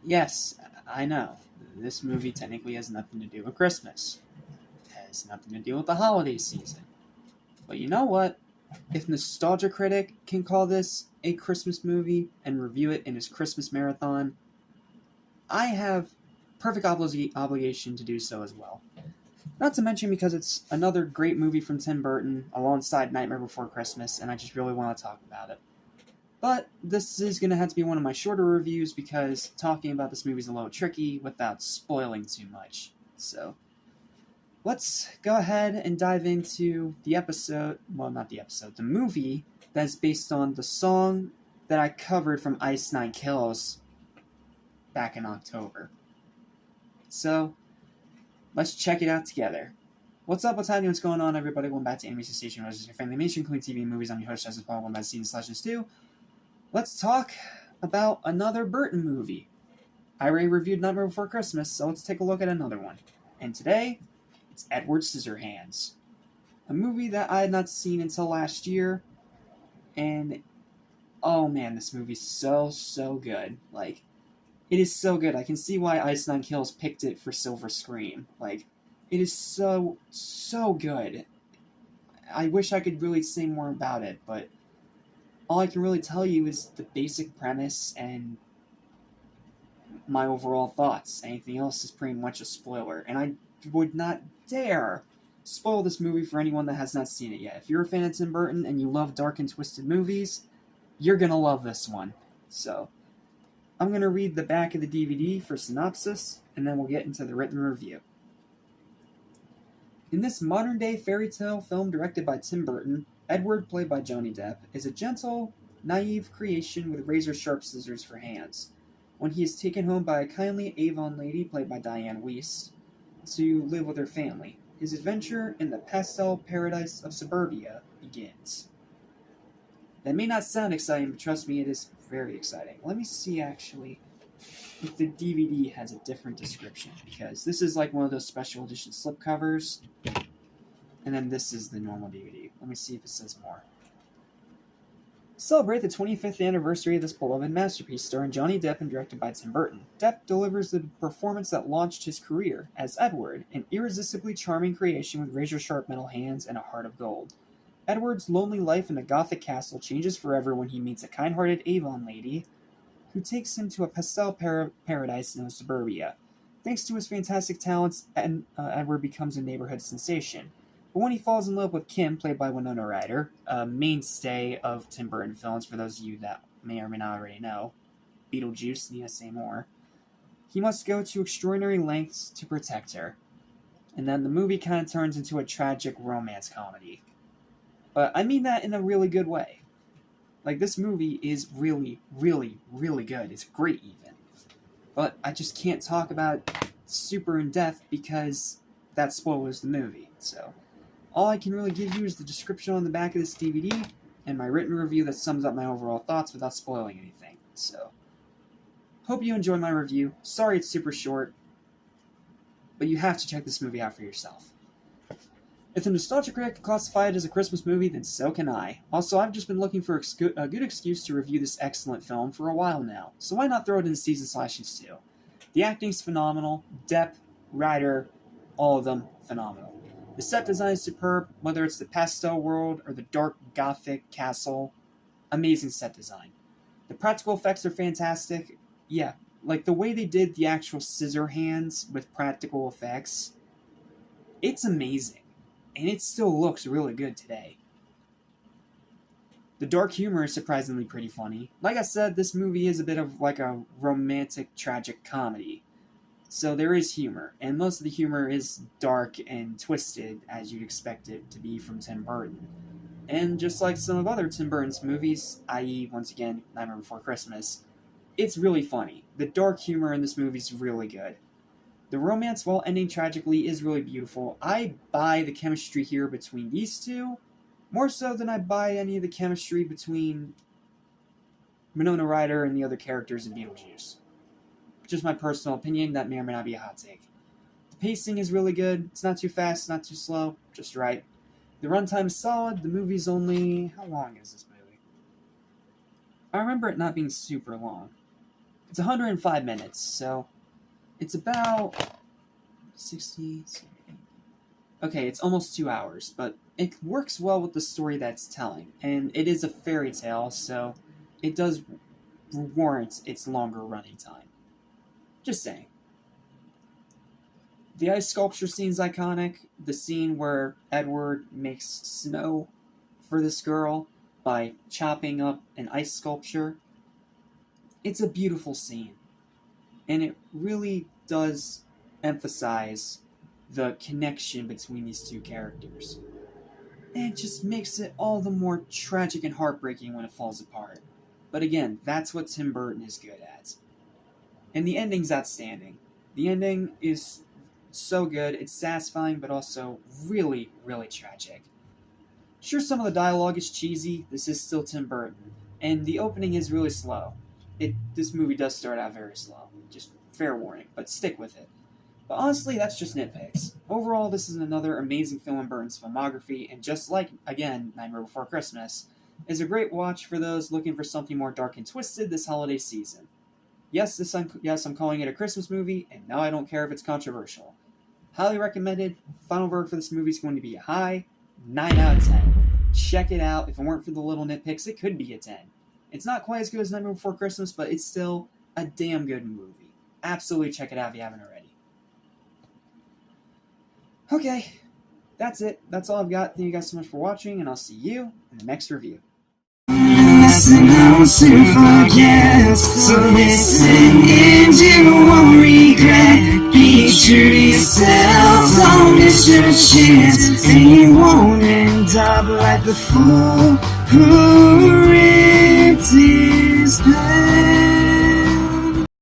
Yes, I know. This movie technically has nothing to do with Christmas. It has nothing to do with the holiday season. But you know what? If Nostalgia Critic can call this a Christmas movie and review it in his Christmas marathon, I have perfect obligation to do so as well. Not to mention because it's another great movie from Tim Burton alongside Nightmare Before Christmas, and I just really want to talk about it. But this is going to have to be one of my shorter reviews because talking about this movie is a little tricky without spoiling too much. So, let's go ahead and dive into the episode. Well, not the episode, the movie that's based on the song that I covered from Ice Nine Kills back in October. So, let's check it out together. What's up? What's happening? What's going on, everybody? Welcome back to Anime Station, which is your family nation, including TV and movies. I'm your host, Justin Paul. Welcome back to Season Slashings 2. Let's talk about another Burton movie. I already reviewed Nightmare Before Christmas, so let's take a look at another one. And today, it's Edward Scissorhands, a movie that I had not seen until last year, and oh man, this movie's so good. Like, it is so good. I can see why Ice Nine Kills picked it for Silver Scream. Like, it is so good. I wish I could really say more about it, but all I can really tell you is the basic premise and my overall thoughts. Anything else is pretty much a spoiler, and I would not dare spoil this movie for anyone that has not seen it yet. If you're a fan of Tim Burton and you love dark and twisted movies, you're gonna love this one. So, I'm gonna read the back of the DVD for synopsis, and then we'll get into the written review. In this modern-day fairy tale film directed by Tim Burton, Edward, played by Johnny Depp, is a gentle, naive creation with razor-sharp scissors for hands. When he is taken home by a kindly Avon lady, played by Diane Weiss, to live with her family, his adventure in the pastel paradise of suburbia begins. That may not sound exciting, but trust me, it is very exciting. Let me see, actually, if the DVD has a different description, because this is like one of those special edition slipcovers, and then this is the normal DVD. Let me see if it says more. Celebrate the 25th anniversary of this beloved masterpiece, starring Johnny Depp and directed by Tim Burton. Depp delivers the performance that launched his career as Edward, an irresistibly charming creation with razor-sharp metal hands and a heart of gold. Edward's lonely life in a gothic castle changes forever when he meets a kind-hearted Avon lady who takes him to a pastel paradise in suburbia. Thanks to his fantastic talents, Edward becomes a neighborhood sensation. But when he falls in love with Kim, played by Winona Ryder, a mainstay of Tim Burton films for those of you that may or may not already know, Beetlejuice, need I say more, he must go to extraordinary lengths to protect her. And then the movie kind of turns into a tragic romance comedy. But I mean that in a really good way. Like, this movie is really good. It's great, even. But I just can't talk about it super in depth because that spoils the movie. So, all I can really give you is the description on the back of this DVD and my written review that sums up my overall thoughts without spoiling anything. So, hope you enjoy my review. Sorry it's super short, but you have to check this movie out for yourself. If the Nostalgia Critic can classify it as a Christmas movie, then so can I. Also, I've just been looking for a good excuse to review this excellent film for a while now, so why not throw it into Season Slashings 2? The acting's phenomenal, Depp, Ryder, all of them phenomenal. The set design is superb, whether it's the pastel world or the dark gothic castle. Amazing set design. The practical effects are fantastic. Yeah, like the way they did the actual Scissorhands with practical effects, it's amazing. And it still looks really good today. The dark humor is surprisingly pretty funny. Like I said, this movie is a bit of like a romantic, tragic comedy. So there is humor, and most of the humor is dark and twisted, as you'd expect it to be from Tim Burton. And just like some of other Tim Burton's movies, i.e., once again, Nightmare Before Christmas, it's really funny. The dark humor in this movie is really good. The romance, while ending tragically, is really beautiful. I buy the chemistry here between these two, more so than I buy any of the chemistry between Winona Ryder and the other characters in Beetlejuice. Just my personal opinion, that may or may not be a hot take. The pacing is really good. It's not too fast, not too slow, just right. The runtime is solid. The movie's only... How long is this movie? I remember it not being super long. It's 105 minutes, so it's about 60. Okay, it's almost 2 hours, but it works well with the story that's telling, and it is a fairy tale, so it does warrant its longer running time. Just saying. The ice sculpture scene's iconic. The scene where Edward makes snow for this girl by chopping up an ice sculpture. It's a beautiful scene. And it really does emphasize the connection between these two characters. And it just makes it all the more tragic and heartbreaking when it falls apart. But again, that's what Tim Burton is good at. And the ending's outstanding. The ending is so good, it's satisfying, but also really, really tragic. Sure, some of the dialogue is cheesy, this is still Tim Burton, and the opening is really slow. This movie does start out very slow, just fair warning, but stick with it. But honestly, that's just nitpicks. Overall, this is another amazing film in Burton's filmography, and just like, again, Nightmare Before Christmas, is a great watch for those looking for something more dark and twisted this holiday season. Yes, I'm calling it a Christmas movie, and now I don't care if it's controversial. Highly recommended. Final verdict for this movie is going to be a high 9 out of 10. Check it out. If it weren't for the little nitpicks, it could be a 10. It's not quite as good as Nightmare Before Christmas, but it's still a damn good movie. Absolutely check it out if you haven't already. Okay, that's it. That's all I've got. Thank you guys so much for watching, and I'll see you in the next review. Lesson how to forget. So listen and you won't regret. Be true to yourself, don't miss your chance, and you won't end up like the fool who ran.